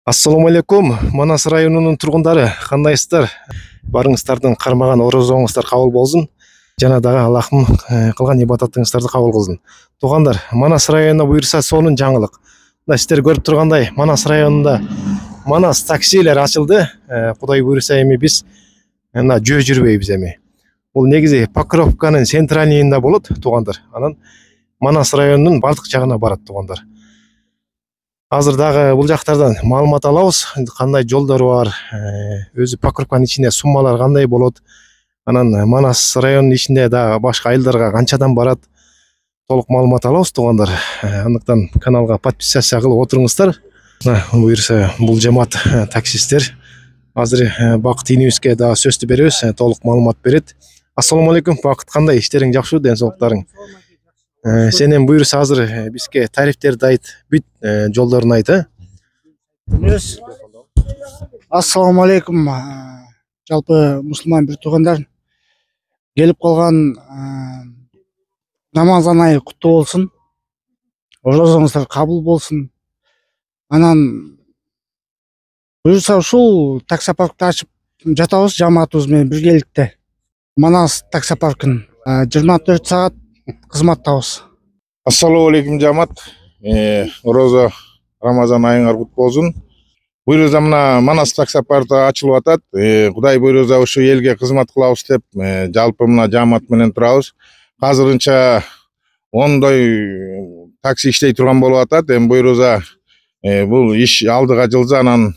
Assalamu алейкум, Манас районунун тургундары, кандайсыздар? Барыңыздардын кармаган орозоңуздар кабыл болсун. Жана дагы Аллахым кылган ибадатыңыздарды кабыл кылсын. Туугандар, Манас районуна буйрса сонун жаңылык. Мына сиздер көрүп тургандай, Манас районунда Манас таксилер ачылды. Кудай буйрса эми биз мына жөө жүрбөйбүз эми. Бул негизи Покровканын центральныйында болот, туугандар. Анан Манас районунун бардык жагына барат, туугандар. Азыр дагы бул жактардан маалымат алабыз, кандай жолдор бар, өзү Покровканын ичинде суммалар кандай болот, анан Манас районунун ичинде дагы башка айылдарга канчадан барат, толук маалымат алабыз, туугандар. Андыктан каналга подписация кылып отуруңуздар. Буюрса бул жамаат таксисттер азыр Бакыт инибизге дагы сөздү беребиз, толук маалымат берет. Ассаламу алейкум, Бакыт, кандай иштериң жакшыбы, ден соолуктарың? Сенен буйрса азыр бизге тарифтерди айт, бүт жолдорун айт, Ассаламу алейкум, жалпы мусулман бир туугандар. Келип калган Рамазан айы куттуу болсун. Орозоңуздар кабыл болсун. Анан буюрса ушул таксопаркты ачып жатабыз жамаатыбыз менен биргеликте. Манас таксопаркын 24 саат кызматтабыз. Ассаламу алейкум жамаат. Орозо Рамазан айыңар кут болсун. Буйрса мына Манас таксопаркы ачылып атат. Кудай буйрса ушу элге кызмат кылабыз деп жалпы мына жамаат менен турабыз. Азырынча 10 такси иштей турган болуп атат. Эми буйрса бул иш алдыга жылса, анан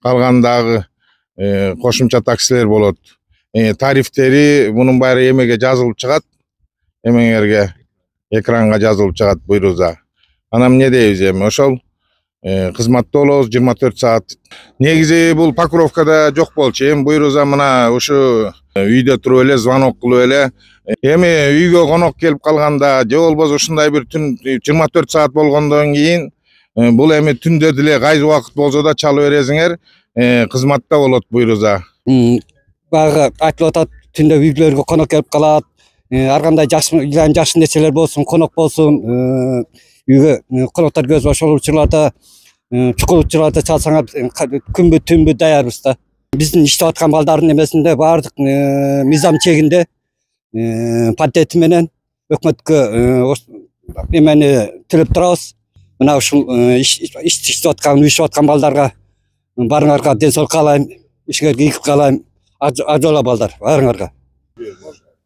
калгандагы кошумча таксилер болот. Тарифтери мунун баары эмеге жазылып чыгат. Эмеңерге экранга жазылып чыгат буйрса. Анан эмне дейбиз эми ошол кызматта болобуз 24 саат. Негизи бул Покровкада жок болчу. Эми буйрса мына ушу үйдө туруп эле звонок кылып эле эми үйгө конок келип калганда же болбосо ушундай бир түн 24 саат болгондон кийин бул эми түндө деле кайсы убакыт болсо да чалып бересиңер, кызматта болот буйрса. Багы айтылып атат, түндө үйлөргө конок келип калат. Ар кандай жакшы нерселер болсун, конок болсун, үйгө коноктор көз ошол учурларда чукул учурларда чалсаңар күнбү түнбү даярбыз да. Биздин иштеп аткан балдардын эмесинде баардык мыйзам чегинде патенти менен өкмөткө эмени тилеп турабыз. Мына ушул иштеп аткан, уюшуп аткан балдарга барыңарга ден соолук каалайм, ишиңерге ийгилик каалайм. Ажола балдар, барыңарга.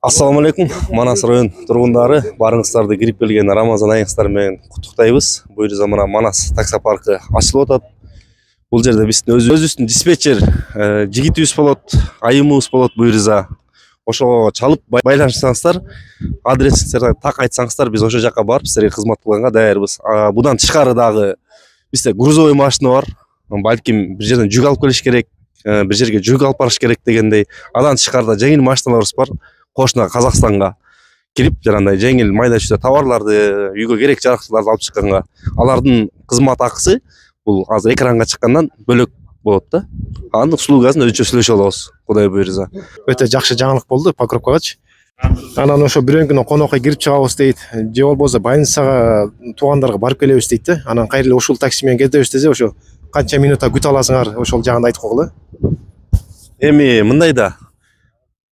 Ассаламу алейкум, Манас район тургундары, барыңыздарды кирип келген Рамазан айыңыздар менен куттуктайбыз. Буйрса мына Манас таксопаркы ачылып атат. Бул жерде биздин өзүбүздүн диспетчер жигитибиз болот, айымыбыз болот буйрса. Ошого чалып байланышсаңыздар, адресиңизди так айтсаңыздар, биз ошол жака барып силерге кызмат кылганга даярбыз. Будан тышкары дагы Бизде грузовой машина бар. Балким бир жерден жүк алып келиш керек, бир жерге жүк алып барыш керек дегендей. Адан тышкарда жеңил машиналарыбыз бар. Кошуна Казакстанга кирип, жанагындай жеңил майда чүйдө товарларды, үйгө керек жарактарды алып чыкканга, алардын кызмат акысы бул азыр экранга чыккандан бөлөк болот да. Анын услугасын өзүнчө сүйлөшүп алабыз, Кудай буйрса. Өтө жакшы жаңылык болду Покровкагачы. Анан ошо бирөө күнү конокко кирип чыгабыз дейт, же болбосо больницага туугандарга барып келебиз дейт да. Анан кайра эле ушул такси менен кетебиз десе, ошо канча минутта күтө аласыңар, ошол жагын айтып койгула. Эми мындай да.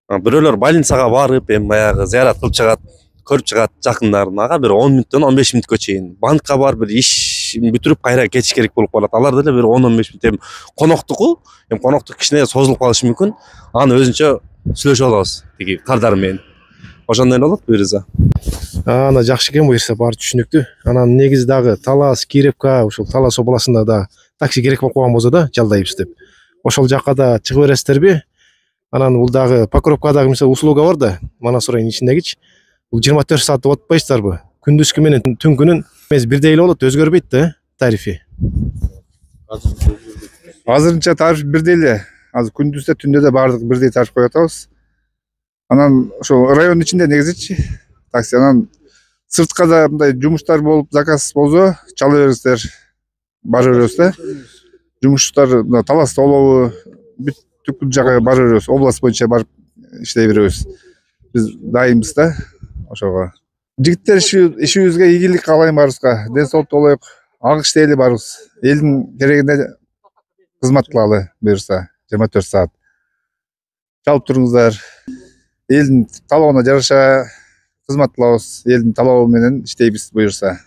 Бирөөлөр больницага барып, эми баягы зыярат кылып чыгат, көрүп чыгат жакындарын. Ага бир 10 мүнөттөн 15 мүнөткө чейин. Банкка барып бир иш бүтүрүп кайра кетиш керек болуп калат. Алар деле бир 10-15 мүнөт. Эми коноктуку, коноктук кичине созулуп калышы мүмкүн. Аны өзүнчө сүйлөшүп алабыз тиги кардар менен. Ошондой болот буйрса. Ана жакшы экен буйрса, баары түшүнүктүү. Анан негизи дагы Талас, Киревка, ушул Талас областында да такси керек болуп калган болсо да жалдайбыз деп. Ошол жакка да чыгып бересиздерби? Анан бул дагы Покровкадагы мисалы услуга бар да, Манас районунун ичиндегичи. Бул 24 саат деп атпайсыздарбы? Күндүзгү менен түнкүнүн эмес бирдей эле болот, өзгөрбөйт да тарифи. Азырынча тариф бирдей эле. Азыр күндүздө түндө да баардык бирдей тариф коюп атабыз. Анан ошо райондун ичинде негизичи такси. Анан сыртка да мындай жумуштар болуп, заказ болсо чала бериңиздер, бара беребиз да. Жумуштар мына Талас толобу бүт жакка бара беребиз. Область боюнча барып иштей беребиз. Биз дайынбыз да ошого. Жигиттер ишибизге ийгилик каалайм баарыбызга. Ден соолук болоюк, ак иштейли баарыбыз. Элдин керегине кызмат кылалы буюрса 24 саат. Чалып туруңуздар. Элдин талабына жараша кызмат кылабыз. Элдин талабы менен иштейбиз буюрса.